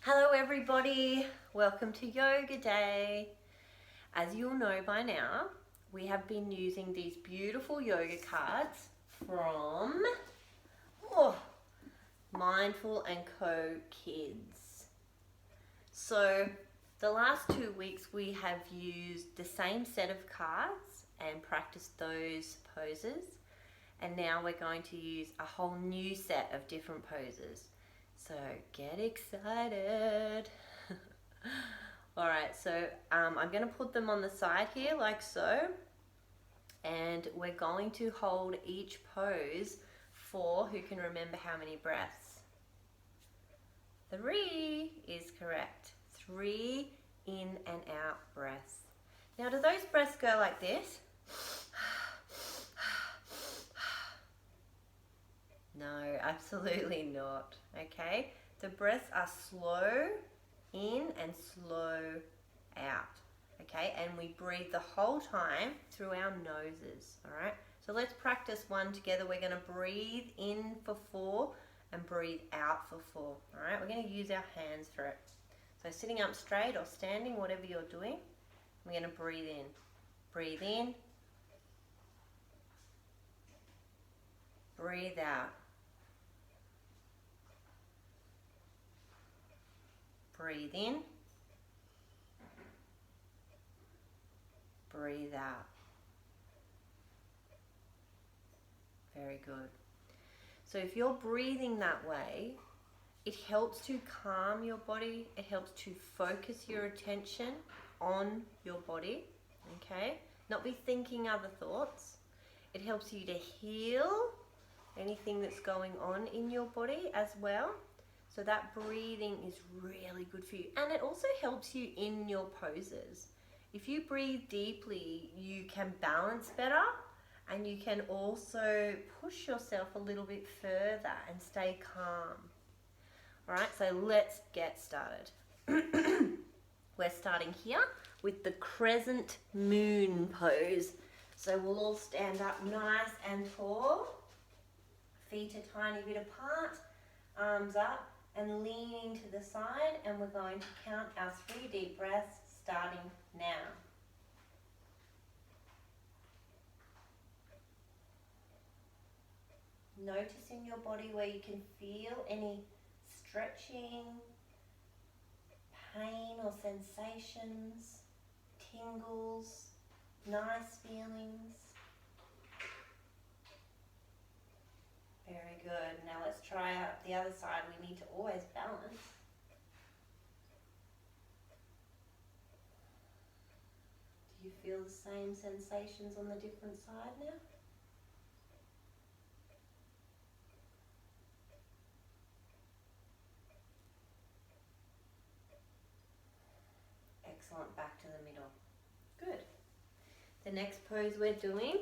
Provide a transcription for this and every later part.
Hello everybody, welcome to Yoga Day. As you'll know by now, we have been using these beautiful yoga cards from Mindful & Co. Kids. So the last 2 weeks we have used the same set of cards and practiced those poses, and now we're going to use a whole new set of different poses. So get excited. Alright, so I'm going to put them on the side here like so, and we're going to hold each pose for who can remember how many breaths. 3 is correct. 3 in and out breaths. Now, do those breaths go like this? No, absolutely not. Okay, the breaths are slow in and slow out. Okay, and we breathe the whole time through our noses. All right, so let's practice one together. We're going to breathe in for 4 and breathe out for 4. All right, we're going to use our hands for it. So sitting up straight or standing, whatever you're doing, we're going to breathe in. Breathe in. Breathe out. Breathe in. Breathe out. Very good. So if you're breathing that way, it helps to calm your body. It helps to focus your attention on your body, okay? Not be thinking other thoughts. It helps you to heal anything that's going on in your body as well. So that breathing is really good for you. And it also helps you in your poses. If you breathe deeply, you can balance better, and you can also push yourself a little bit further and stay calm. All right, so let's get started. We're starting here with the crescent moon pose. So we'll all stand up nice and tall, feet a tiny bit apart, arms up and leaning to the side, and we're going to count our 3 deep breaths starting now. Notice in your body where you can feel any stretching, pain or sensations, tingles, nice feelings. Very good. Now let's try out the other side. We need to always balance. Do you feel the same sensations on the different side now? Excellent. Back to the middle. Good. The next pose we're doing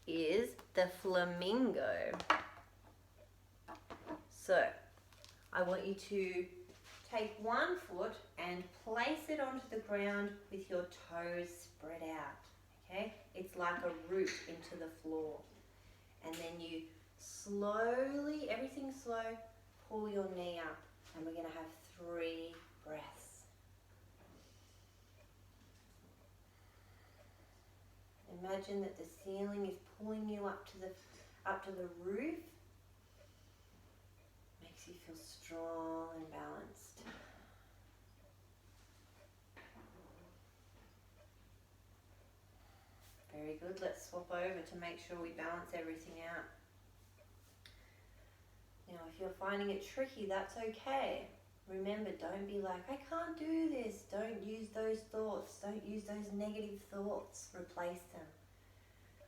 is the flamingo. So I want you to take one foot and place it onto the ground with your toes spread out. Okay? It's like a root into the floor. And then you slowly, everything slow, pull your knee up, and we're going to have 3 breaths. Imagine that the ceiling is pulling you up to the roof. Makes you feel strong and balanced. Very good. Let's swap over to make sure we balance everything out. Now, if you're finding it tricky, that's okay. Remember, don't be like, I can't do this. Don't use those thoughts. Don't use those negative thoughts. Replace them.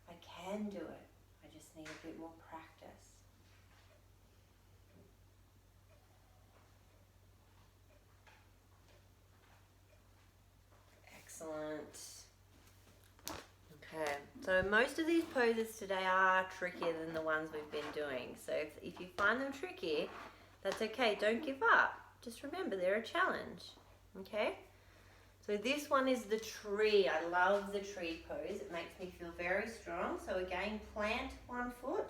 I can do it. I just need a bit more practice. Excellent. Okay, so most of these poses today are trickier than the ones we've been doing. So if you find them tricky, that's okay. Don't give up. Just remember, they're a challenge. Okay? So this one is the tree. I love the tree pose. It makes me feel very strong. So again, plant one foot,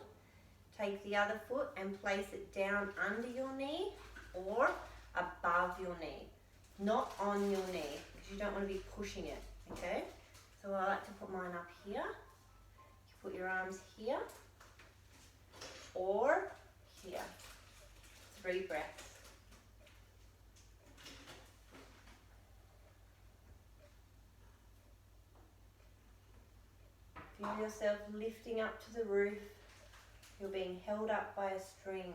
take the other foot and place it down under your knee or above your knee. not on your knee, because you don't want to be pushing it, okay? So I like to put mine up here. You put your arms here or here. 3 breaths. Feel yourself lifting up to the roof. You're being held up by a string.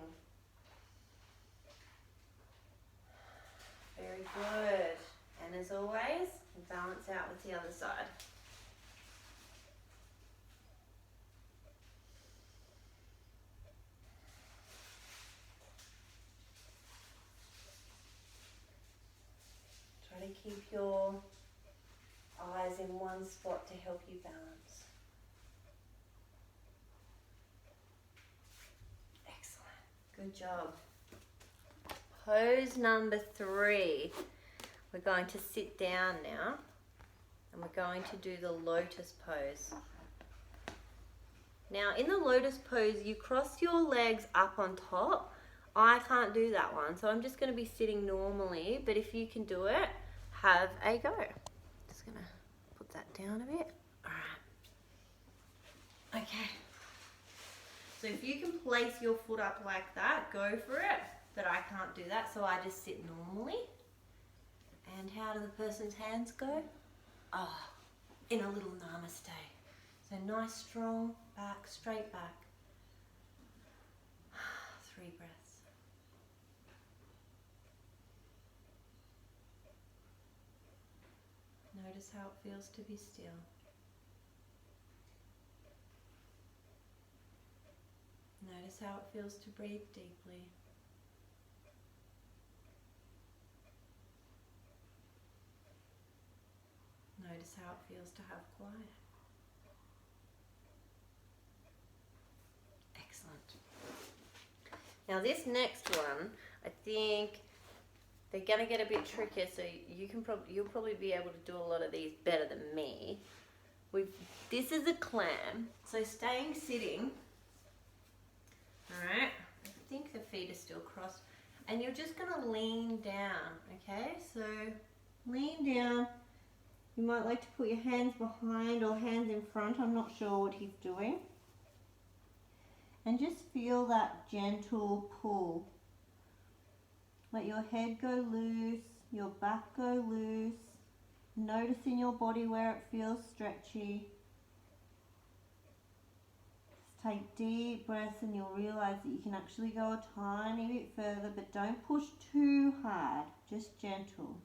Very good. And as always, balance out with the other side. Try to keep your eyes in one spot to help you balance. Good job. Pose number 3. We're going to sit down now and we're going to do the lotus pose. Now in the lotus pose, you cross your legs up on top. I can't do that one, so I'm just going to be sitting normally, but if you can do it, have a go. Just going to put that down a bit. All right. Okay. So if you can place your foot up like that, go for it. But I can't do that, so I just sit normally. And how do the person's hands go? Oh, in a little namaste. So nice, strong back, straight back. 3 breaths. Notice how it feels to be still. Notice how it feels to breathe deeply. Notice how it feels to have quiet. Excellent. Now this next one, I think they're going to get a bit trickier, so you'll probably be able to do a lot of these better than me. This is a clam, so staying sitting. Alright, I think the feet are still crossed. And you're just going to lean down, okay? So lean down. You might like to put your hands behind or hands in front. I'm not sure what he's doing. And just feel that gentle pull. Let your head go loose, your back go loose. Notice in your body where it feels stretchy. Take deep breaths and you'll realize that you can actually go a tiny bit further, but don't push too hard, just gentle.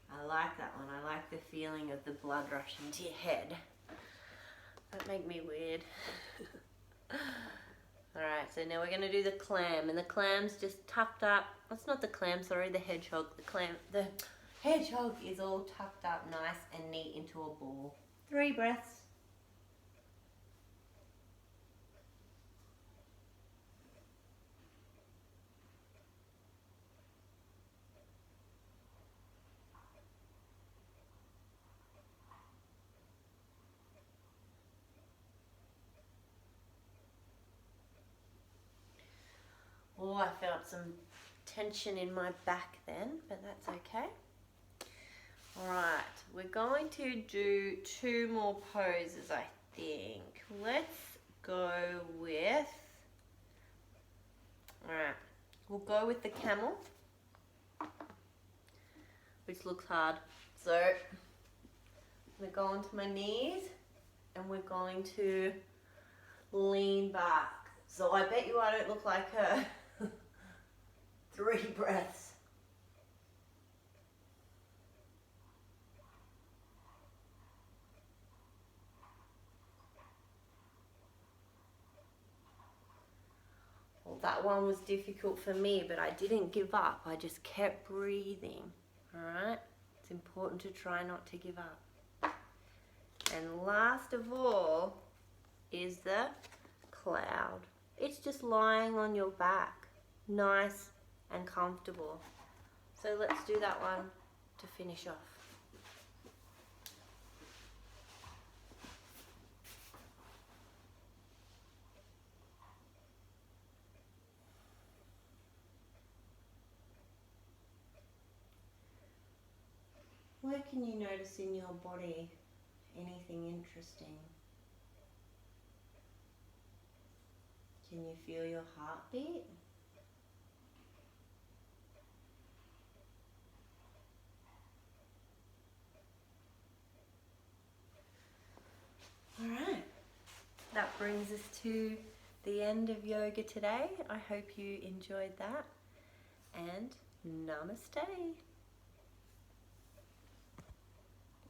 I like that one. I like the feeling of the blood rushing to your head. That make me weird. Alright, so now we're going to do the clam, and the clam's just tucked up. That's not the clam, sorry, the hedgehog. The hedgehog is all tucked up nice and neat into a ball. 3 breaths. Oh, I felt some tension in my back then, but that's okay. Alright, we're going to do 2 more poses, I think. Let's go with... Alright, we'll go with the camel, which looks hard. So, we're going to my knees, and we're going to lean back. So I bet you I don't look like her. 3 breaths. Well, that one was difficult for me, but I didn't give up. I just kept breathing. Alright? It's important to try not to give up. And last of all is the cloud. It's just lying on your back. Nice and comfortable. So let's do that one to finish off. Where can you notice in your body anything interesting? Can you feel your heartbeat? Alright, that brings us to the end of yoga today. I hope you enjoyed that, and namaste.